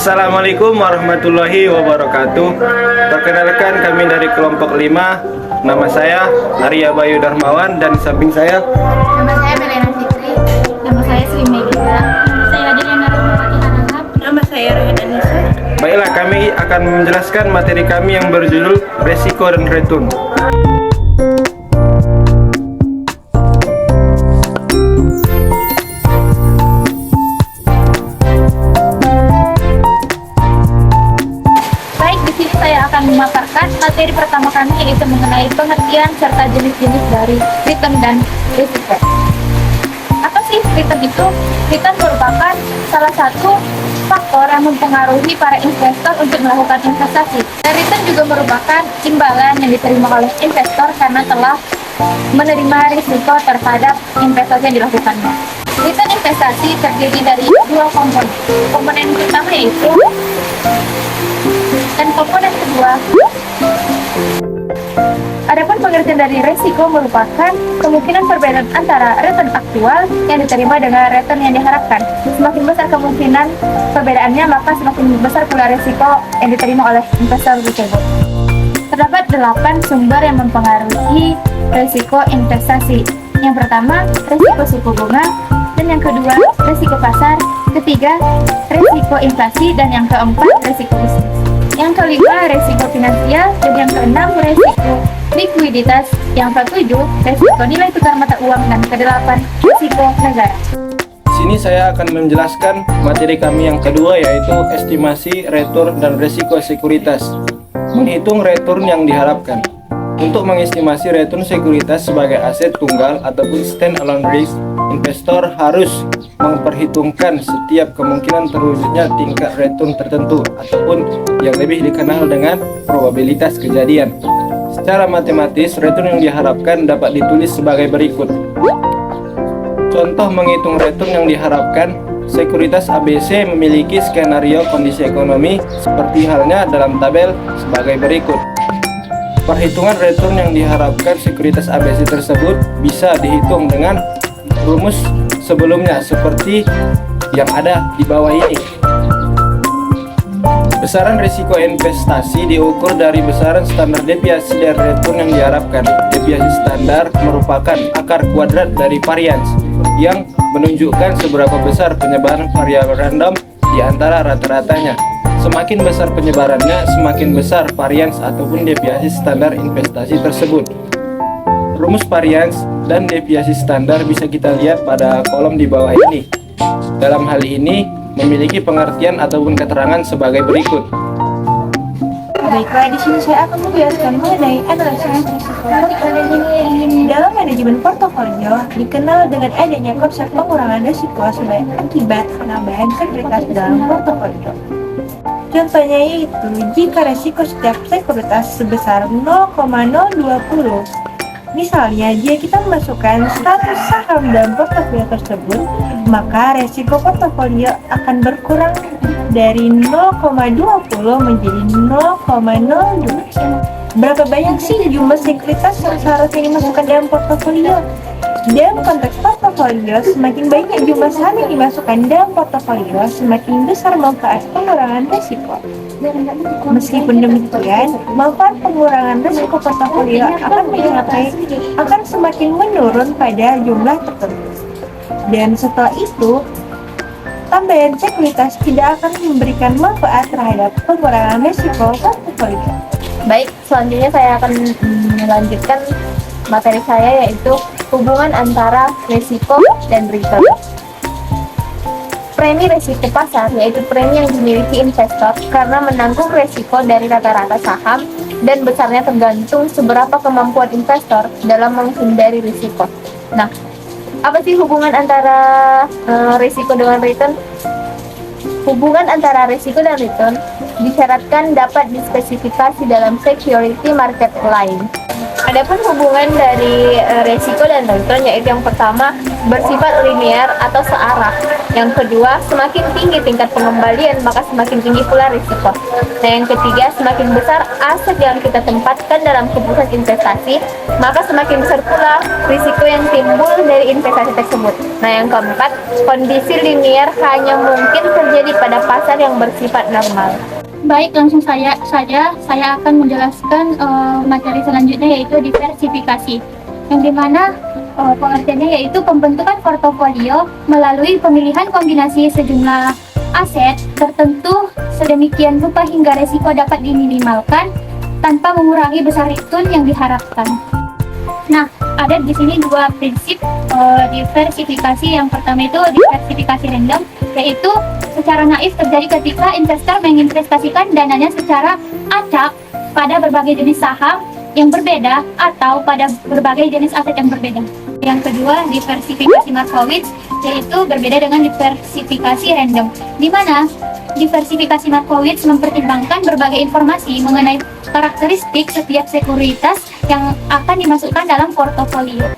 Assalamualaikum warahmatullahi wabarakatuh. Perkenalkan, kami dari kelompok 5. Nama saya Arya Bayu Darmawan dan di samping saya Nama saya Melena Fitri. Nama saya Sri Megita. Saya Adriana Rumahati Harahap. Nama saya Rehan Anissa. Baiklah, kami akan menjelaskan materi kami yang berjudul Resiko dan Return. Saya akan memaparkan materi pertama kami, yaitu mengenai pengertian serta jenis-jenis dari return dan risiko. Apa sih return itu? Return merupakan salah satu faktor yang mempengaruhi para investor untuk melakukan investasi. Dan return juga merupakan imbalan yang diterima oleh investor karena telah menerima risiko terhadap investasi yang dilakukannya. Return investasi terdiri dari dua komponen. Komponen pertama yaitu dan komponen kedua. Adapun pengertian dari resiko merupakan kemungkinan perbedaan antara return aktual yang diterima dengan return yang diharapkan. Semakin besar kemungkinan perbedaannya, maka semakin besar pula resiko yang diterima oleh investor tersebut. Terdapat 8 sumber yang mempengaruhi resiko investasi. Yang pertama, resiko suku bunga, dan yang kedua, resiko pasar, ketiga, resiko inflasi, dan yang keempat, resiko bisnis. Yang kelima, resiko finansial, dan yang keenam, resiko likuiditas. Yang ketujuh, resiko nilai tukar mata uang, dan kedelapan, resiko negara. Sini saya akan menjelaskan materi kami yang kedua, yaitu estimasi return dan resiko sekuritas. Menghitung return yang diharapkan. Untuk mengestimasi return sekuritas sebagai aset tunggal ataupun stand-alone risk, investor harus memperhitungkan setiap kemungkinan terwujudnya tingkat return tertentu ataupun yang lebih dikenal dengan probabilitas kejadian. Secara matematis, return yang diharapkan dapat ditulis sebagai berikut. Contoh menghitung return yang diharapkan, sekuritas ABC memiliki skenario kondisi ekonomi seperti halnya dalam tabel sebagai berikut. Perhitungan return yang diharapkan sekuritas ABC tersebut bisa dihitung dengan rumus sebelumnya seperti yang ada di bawah ini. Besaran risiko investasi diukur dari besaran standar deviasi dari return yang diharapkan. Deviasi standar merupakan akar kuadrat dari varians yang menunjukkan seberapa besar penyebaran variabel random di antara rata-ratanya. Semakin besar penyebarannya, semakin besar varians ataupun deviasi standar investasi tersebut. Rumus varians dan deviasi standar bisa kita lihat pada kolom di bawah ini. Dalam hal ini, memiliki pengertian ataupun keterangan sebagai berikut. Baiklah, di sini saya akan menjelaskan mengenai analisis risiko. Dalam manajemen portofolio, dikenal dengan adanya konsep pengurangan risiko sebagai akibat penambahan sekuritas dalam portofolio. Contohnya yaitu, jika resiko setiap sekuritas sebesar 0,020, misalnya jika kita memasukkan 100 saham dalam portofolio tersebut, maka resiko portofolio akan berkurang dari 0,20 menjadi 0,02. Berapa banyak sih jumlah sekuritas yang seharusnya dimasukkan dalam portofolio? Dalam konteks portofolio, semakin banyak jumlah saham yang dimasukkan dalam portofolio, semakin besar manfaat pengurangan risiko. Meskipun demikian, manfaat pengurangan risiko portofolio akan semakin menurun pada jumlah tertentu. Dan setelah itu, tambahan sekuritas tidak akan memberikan manfaat terhadap pengurangan risiko portofolio. Baik, selanjutnya saya akan melanjutkan materi saya, yaitu hubungan antara risiko dan return. Premi risiko pasar, yaitu premi yang dimiliki investor karena menanggung risiko dari rata-rata saham, dan besarnya tergantung seberapa kemampuan investor dalam menghindari risiko. Nah, apa sih hubungan antara risiko dengan return? Hubungan antara risiko dan return disyaratkan dapat dispesifikasi dalam security market line. Adapun hubungan dari resiko dan return, yaitu yang pertama bersifat linear atau searah. Yang kedua, semakin tinggi tingkat pengembalian maka semakin tinggi pula risiko. Nah, yang ketiga, semakin besar aset yang kita tempatkan dalam keputusan investasi, maka semakin besar pula risiko yang timbul dari investasi tersebut. Nah, yang keempat, kondisi linear hanya mungkin terjadi pada pasar yang bersifat normal. Baik, langsung saja saya akan menjelaskan materi selanjutnya, yaitu diversifikasi, yang dimana pengertiannya yaitu pembentukan portofolio melalui pemilihan kombinasi sejumlah aset tertentu sedemikian rupa hingga resiko dapat diminimalkan tanpa mengurangi besar return yang diharapkan. Nah, ada di sini dua prinsip diversifikasi. Yang pertama itu diversifikasi random, yaitu secara naif terjadi ketika investor menginvestasikan dananya secara acak pada berbagai jenis saham yang berbeda atau pada berbagai jenis aset yang berbeda. Yang kedua, diversifikasi Markowitz, yaitu berbeda dengan diversifikasi random, di mana diversifikasi Markowitz mempertimbangkan berbagai informasi mengenai karakteristik setiap sekuritas yang akan dimasukkan dalam portofolio.